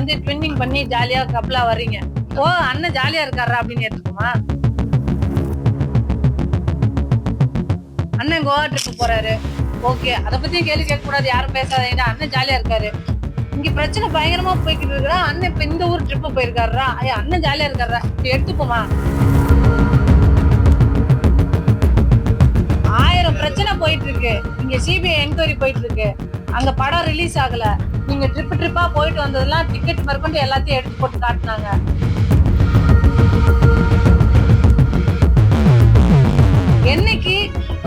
வந்து ட்வின்னிங் பண்ணி ஜாலியா கப்பலா வர்றீங்க. ஓ அண்ணன் ஜாலியா இருக்காரா அப்படின்னு ஏத்துக்குமா? அண்ணன் கோவா ட்ரிப் போறாரு, ஓகே, அத பத்தியும் கேள்வி கேட்க கூடாது, யாரும் பேசாதீங்க, அண்ணன் ஜாலியா இருக்காரு. இங்க பிரச்சனை பயங்கரமா போய்கிட்டு இருக்கா, அண்ணன் இப்ப இந்த ஊர் ட்ரிப் போயிருக்காரா, அண்ணன் ஜாலியா இருக்காரா, இப்படி எடுத்துக்குமா? 1000 பிரச்சனை போயிட்டு இருக்கு. இங்க சிபிஐ என்கொயரி போயிட்டு இருக்கு. அங்க படம் ரிலீஸ் ஆகல. நீங்க ட்ரிப்பா போயிட்டு வந்ததெல்லாம் டிக்கெட் மறுக்கொண்டு எல்லாத்தையும் எடுத்து போட்டு காட்டினாங்க. என்னைக்கு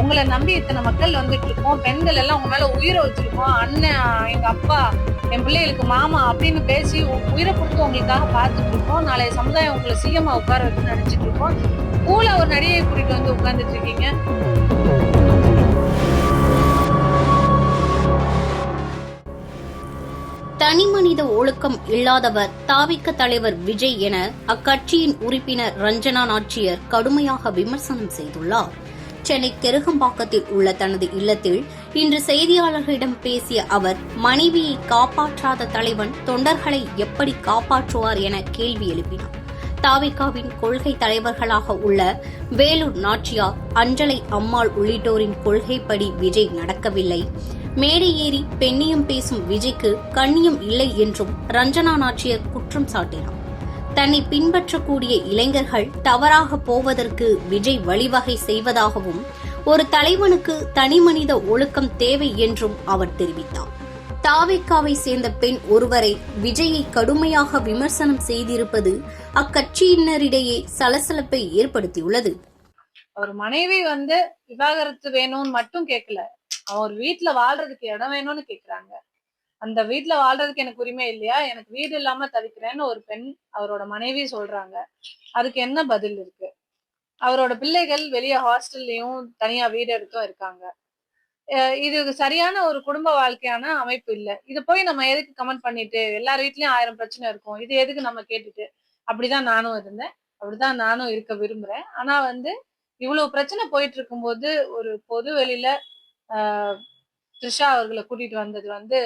உங்களை நம்பி இத்தனை மக்கள் வந்துட்டு இருக்கோம், பெண்கள் எல்லாம் உங்க மேல உயிரை வச்சிருக்கோம், அண்ணன் எங்க அப்பா என் பிள்ளைகளுக்கு மாமா அப்படின்னு பேசி உயிரை கொடுத்து உங்களுக்காக பார்த்துட்டு இருக்கோம். நாளைய சமுதாயம் உங்களை சிஎம்மா உட்கார வச்சு நினைச்சிட்டு இருக்கோம். பூல ஒரு நடிகை கூட்டிட்டு வந்து உட்கார்ந்துட்டு இருக்கீங்க. தனிமனித ஒழுக்கம் இல்லாதவர் தாவிக தலைவர் விஜய் என அக்கட்சியின் உறுப்பினர் ரஞ்சனா நாச்சியர் கடுமையாக விமர்சனம் செய்துள்ளார். சென்னை கெருகம்பாக்கத்தில் உள்ள தனது இல்லத்தில் இன்று செய்தியாளர்களிடம் பேசிய அவர், மனைவியை காப்பாற்றாத தலைவன் தொண்டர்களை எப்படி காப்பாற்றுவார் என கேள்வி எழுப்பினார். தாவிகாவின் கொள்கை தலைவர்களாக உள்ள வேலூர் நாச்சியார், அஞ்சலை அம்மாள் உள்ளிட்டோரின் கொள்கைப்படி விஜய் நடக்கவில்லை, மேடை ஏறி பெண்ணியம் பேசும் விஜய்க்கு கண்ணியம் இல்லை என்றும் ரஞ்சனா நாச்சியர் குற்றம் சாட்டினார். தன்னை பின்பற்றக்கூடிய இளைஞர்கள் தவறாக போவதற்கு விஜய் வழிவகை செய்வதாகவும், ஒரு தலைவனுக்கு தனிமனித ஒழுக்கம் தேவை என்றும் அவர் தெரிவித்தார். தாவேக்காவை சேர்ந்த பெண் ஒருவரை விஜயை கடுமையாக விமர்சனம் செய்திருப்பது அக்கட்சியினரிடையே சலசலப்பை ஏற்படுத்தியுள்ளது. அவர் மனைவி வந்து விவாகரத்து வேணும்னு மட்டும் கேட்கல, அவர் வீட்டுல வாழ்றதுக்கு இடம் வேணும்னு கேக்குறாங்க. அந்த வீட்டுல வாழ்றதுக்கு எனக்கு உரிமை இல்லையா, எனக்கு வீடு இல்லாம தவிக்கிறேன்னு ஒரு பெண் அவரோட மனைவி சொல்றாங்க. அதுக்கு என்ன பதில் இருக்கு? அவரோட பிள்ளைகள் வெளியே ஹாஸ்டல்லையும் தனியா வீடு எடுத்தும் இருக்காங்க. இது சரியான ஒரு குடும்ப வாழ்க்கையான அமைப்பு இல்ல. இது போய் நம்ம எதுக்கு கமெண்ட் பண்ணிட்டு, எல்லார் வீட்லயும் 1000 பிரச்சனை இருக்கும், இது எதுக்கு நம்ம கேட்டுட்டு? அப்படிதான் நானும் இருந்தேன், அப்படிதான் நானும் இருக்க விரும்புறேன். ஆனா வந்து இவ்வளவு பிரச்சனை போயிட்டு இருக்கும்போது ஒரு பொது வெளியில த்ரிஷா அவர்களை கூட்டிட்டு வந்தது வந்து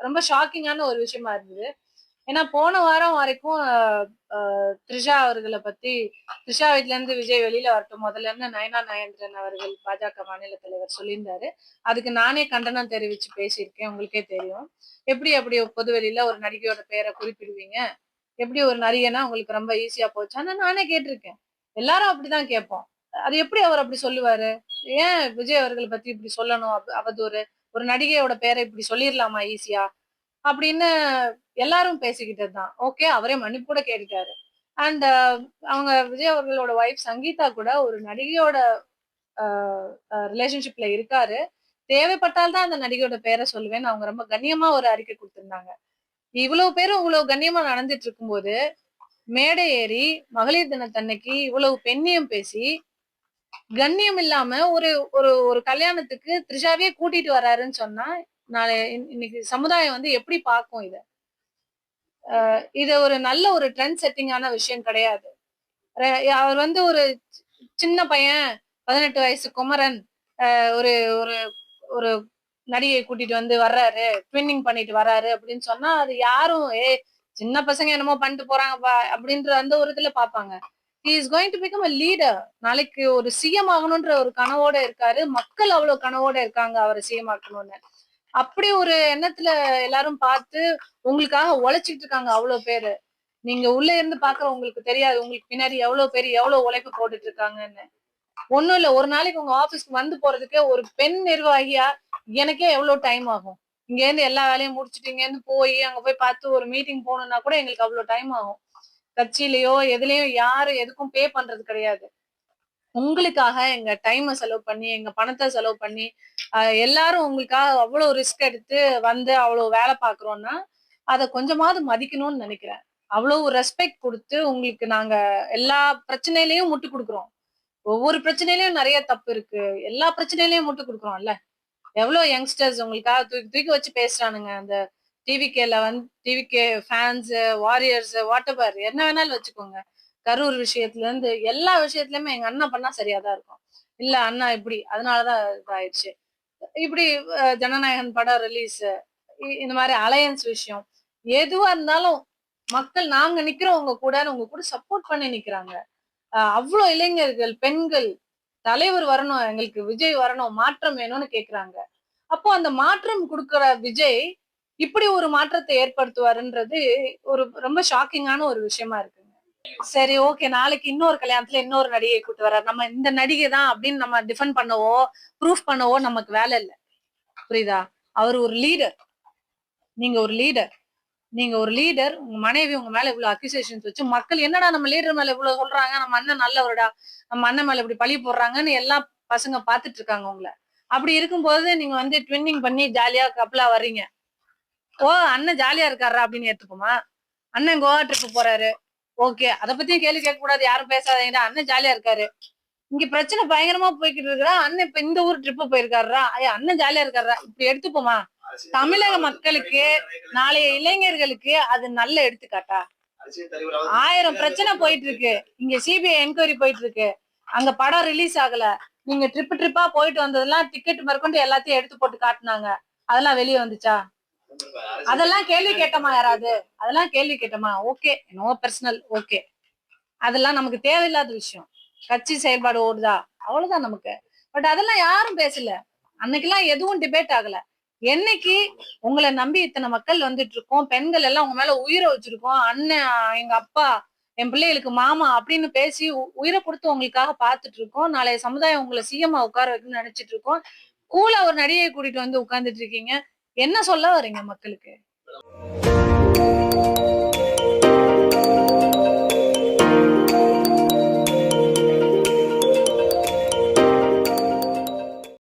ரொம்ப ஷாக்கிங்கான ஒரு விஷயமா இருந்தது. ஏன்னா போன வாரம் வரைக்கும் த்ரிஷா அவர்களை பத்தி, த்ரிஷா வீட்டுல இருந்து விஜய் வெளியில வரட்டும் முதல்ல இருந்து நயனா நாகேந்திரன் அவர்கள் பாஜக மாநில தலைவர் சொல்லியிருந்தாரு. அதுக்கு நானே கண்டனம் தெரிவிச்சு பேசியிருக்கேன், உங்களுக்கே தெரியும். எப்படி அப்படி பொது வெளியில ஒரு நடிகையோட பேரை குறிப்பிடுவீங்க? எப்படி ஒரு நடிகைனா உங்களுக்கு ரொம்ப ஈஸியா போச்சு? ஆனா நானே கேட்டிருக்கேன், எல்லாரும் அப்படிதான் கேட்போம். அது எப்படி அவர் அப்படி சொல்லுவாரு? ஏன் விஜய் அவர்களை பத்தி இப்படி சொல்லணும்? அவதூறு, ஒரு நடிகையோட பேரை இப்படி சொல்லிடலாமா ஈஸியா அப்படின்னு எல்லாரும் பேசிக்கிட்டதுதான். ஓகே, அவரே மன்னிப்பு கூட கேட்டுட்டாரு. அண்ட் அவங்க விஜய் அவர்களோட ஒய்ஃப் சங்கீதா கூட ஒரு நடிகையோட ரிலேஷன்ஷிப்ல இருக்காரு, தேவைப்பட்டால்தான் அந்த நடிகையோட பேரை சொல்லுவேன்னு அவங்க ரொம்ப கண்ணியமா ஒரு அறிக்கை கொடுத்திருந்தாங்க. இவ்வளவு பேரும் இவ்வளவு கண்ணியமா நடந்துட்டு இருக்கும்போது மேடை ஏறி மகளிர் தினத்தன்னைக்கு இவ்வளவு பெண்ணியம் பேசி கண்ணியம் இல்லாம ஒரு ஒரு ஒரு கல்யாணத்துக்கு த்ரிஷாவே கூட்டிட்டு வர்றாருன்னு சொன்னா நாளை இன்னைக்கு சமுதாயம் வந்து எப்படி பார்க்கும்? இது ஒரு நல்ல ஒரு ட்ரெண்ட் செட்டிங்கான விஷயம் கிடையாது. அவர் வந்து ஒரு சின்ன பையன், 18 வயசு குமரன் ஒரு ஒரு ஒரு நடிகை கூட்டிட்டு வந்து வர்றாரு, ட்வின்னிங் பண்ணிட்டு வர்றாரு அப்படின்னு சொன்னா அது யாரும் சின்ன பசங்க என்னமோ பண்ணிட்டு போறாங்கப்பா அப்படின்ற அந்த ஒரு இதுல பாப்பாங்க. he is going to become a leader. நாளைக்கு ஒரு சிஎம் ஆகணும்ன்ற ஒரு கனவோட இருக்காரு, மக்கள் அவ்வளவு கனவோட இருக்காங்க அவரை சிஎம் ஆக்கணும்னு. அப்படி ஒரு எண்ணத்துல எல்லாரும் பார்த்து உங்களுக்காக உழைச்சிட்டு இருக்காங்க அவ்வளவு பேரு. நீங்க உள்ள இருந்து பாக்குற உங்களுக்கு தெரியாது, உங்களுக்கு பின்னாடி எவ்வளவு பேர் எவ்வளவு உழைப்பு போட்டுட்டு இருக்காங்கன்னு. ஒண்ணும் இல்ல, ஒரு நாளைக்கு உங்க ஆபீஸ்க்கு வந்து போறதுக்கு ஒரு பெண் நிர்வாகியா எனக்கே எவ்வளவு டைம் ஆகும். இங்க இருந்து எல்லா வேலையும் முடிச்சுட்டு இங்க இருந்து போய் அங்க போய் பார்த்து ஒரு மீட்டிங் போகணும்னா கூட எங்களுக்கு அவ்வளவு டைம் ஆகும். கட்சியிலயோ எதுலயும் யாரும் எதுக்கும் பே பண்றது கிடையாது. உங்களுக்காக எங்க டைமை செலவு பண்ணி, எங்க பணத்தை செலவு பண்ணி எல்லாரும் உங்களுக்காக அவ்வளவு ரிஸ்க் எடுத்து வந்து அவ்வளவு வேலை பாக்குறோம்னா அதை கொஞ்சமாவது மதிக்கணும்னு நினைக்கிறேன். அவ்வளவு ரெஸ்பெக்ட் கொடுத்து உங்களுக்கு நாங்க எல்லா பிரச்சனையிலயும் முட்டு கொடுக்குறோம். ஒவ்வொரு பிரச்சனையிலயும் நிறைய தப்பு இருக்கு, எல்லா பிரச்சனையிலயும் முட்டு கொடுக்குறோம்ல. எவ்வளவு யங்ஸ்டர்ஸ் உங்களுக்காக தூக்கி தூக்கி வச்சு பேசுறானுங்க. அந்த டிவிகேல வந்து TVK fans, warriors, what ever என்ன வேணாலும் வச்சுக்கோங்க. கரூர் விஷயத்துல இருந்து எல்லா விஷயத்துலயுமே எங்க அண்ணா பண்ணா சரியாதான் இருக்கும். இல்ல அண்ணா இப்படி அதனாலதான் இதாயிடுச்சு, இப்படி ஜனநாயகன் படம் ரிலீஸ், இந்த மாதிரி அலையன்ஸ் விஷயம், எதுவா இருந்தாலும் மக்கள் நாங்க நிக்கிறோம் உங்க கூட, உங்க கூட சப்போர்ட் பண்ணி நிக்கிறாங்க. அவ்வளவு இளைஞர்கள், பெண்கள் தலைவர் வரணும், எங்களுக்கு விஜய் வரணும், மாற்றம் வேணும்னு கேக்குறாங்க. அப்போ அந்த மாற்றம் குடுக்கிற விஜய் இப்படி ஒரு மாற்றத்தை ஏற்படுத்துவாருன்றது ஒரு ரொம்ப ஷாக்கிங்கான ஒரு விஷயமா இருக்குங்க. சரி, ஓகே, நாளைக்கு இன்னொரு கல்யாணத்துல இன்னொரு நடிகை கூட்டு வர்றாரு, நம்ம இந்த நடிகை தான் அப்படின்னு நம்ம டிஃபெண்ட் பண்ணவோ ப்ரூஃப் பண்ணவோ நமக்கு வேலை இல்ல. புரியுதா? அவர் ஒரு லீடர். நீங்க ஒரு லீடர். நீங்க ஒரு லீடர். உங்க மனைவி உங்க மேல இவ்வளவு அக்யூசேஷன்ஸ் வச்சு மக்கள் என்னடா நம்ம லீடர் மேல இவ்வளவு சொல்றாங்க, நம்ம அண்ணன் நல்லவருடா, நம்ம அண்ணன் மேல இப்படி பழி போடுறாங்கன்னு எல்லா பசங்க பாத்துட்டு இருக்காங்க உங்களை. அப்படி இருக்கும்போது நீங்க வந்து ட்வின்னிங் பண்ணி ஜாலியா கப்பலா வர்றீங்க. ஓ, அண்ணன் ஜாலியா இருக்காரா அப்படின்னு ஏத்துக்குமா? அண்ணன் கோவா ட்ரிப் போறாரு, ஓகே, அத பத்தியும் கேள்வி கேட்க கூடாது, யாரும் பேசாதீங்கடா, அண்ணன் ஜாலியா இருக்காரு. இங்க பிரச்சனை பயங்கரமா போய்கிட்டு இருக்கா, அண்ணன் இப்ப இந்த ஊர் ட்ரிப் போயிருக்காருடா, அண்ணன் ஜாலியா இருக்காரா, இப்படி எடுத்துப்போமா? தமிழக மக்களுக்கு, நாளைய இளைஞர்களுக்கு அது நல்ல எடுத்துக்காட்டா? 1000 பிரச்சனை போயிட்டு இருக்கு, இங்க சிபிஐ என்கொயரி போயிட்டு இருக்கு, அங்க படம் ரிலீஸ் ஆகல, நீங்க ட்ரிப்பா போயிட்டு வந்ததெல்லாம் டிக்கெட் மேற்கொண்டு எல்லாத்தையும் எடுத்து போட்டு காட்டுனாங்க, அதெல்லாம் வெளியே வந்துச்சா? அதெல்லாம் கேள்வி கேட்டோமா? யாராவது அதெல்லாம் கேள்வி கேட்டோமா? ஓகே, நோ பர்சனல், ஓகே, அதெல்லாம் நமக்கு தேவையில்லாத விஷயம். கட்சி செயல்பாடு ஓடுதா, அவ்வளவுதான் நமக்கு. பட் அதெல்லாம் யாரும் பேசல. அன்னைக்கெல்லாம் எதுவும் டிபேட் ஆகல. என்னைக்கு உங்களை நம்பி இத்தனை மக்கள் வந்துட்டு இருக்கோம், பெண்கள் எல்லாம் உங்க மேல உயிரை வச்சிருக்கோம், அண்ணன், எங்க அப்பா, என் பிள்ளைகளுக்கு மாமா அப்படின்னு பேசி உயிரை கொடுத்து உங்களுக்காக பாத்துட்டு இருக்கோம், நாளைய சமுதாயம் உங்களை சிஎம்மா உட்கார வைக்கணும்னு நினைச்சிட்டு இருக்கோம், கூலா ஒரு நடிகையை கூட்டிட்டு வந்து உட்கார்ந்துட்டு இருக்கீங்க, என்ன சொல்ல வரீங்க மக்களுக்கு?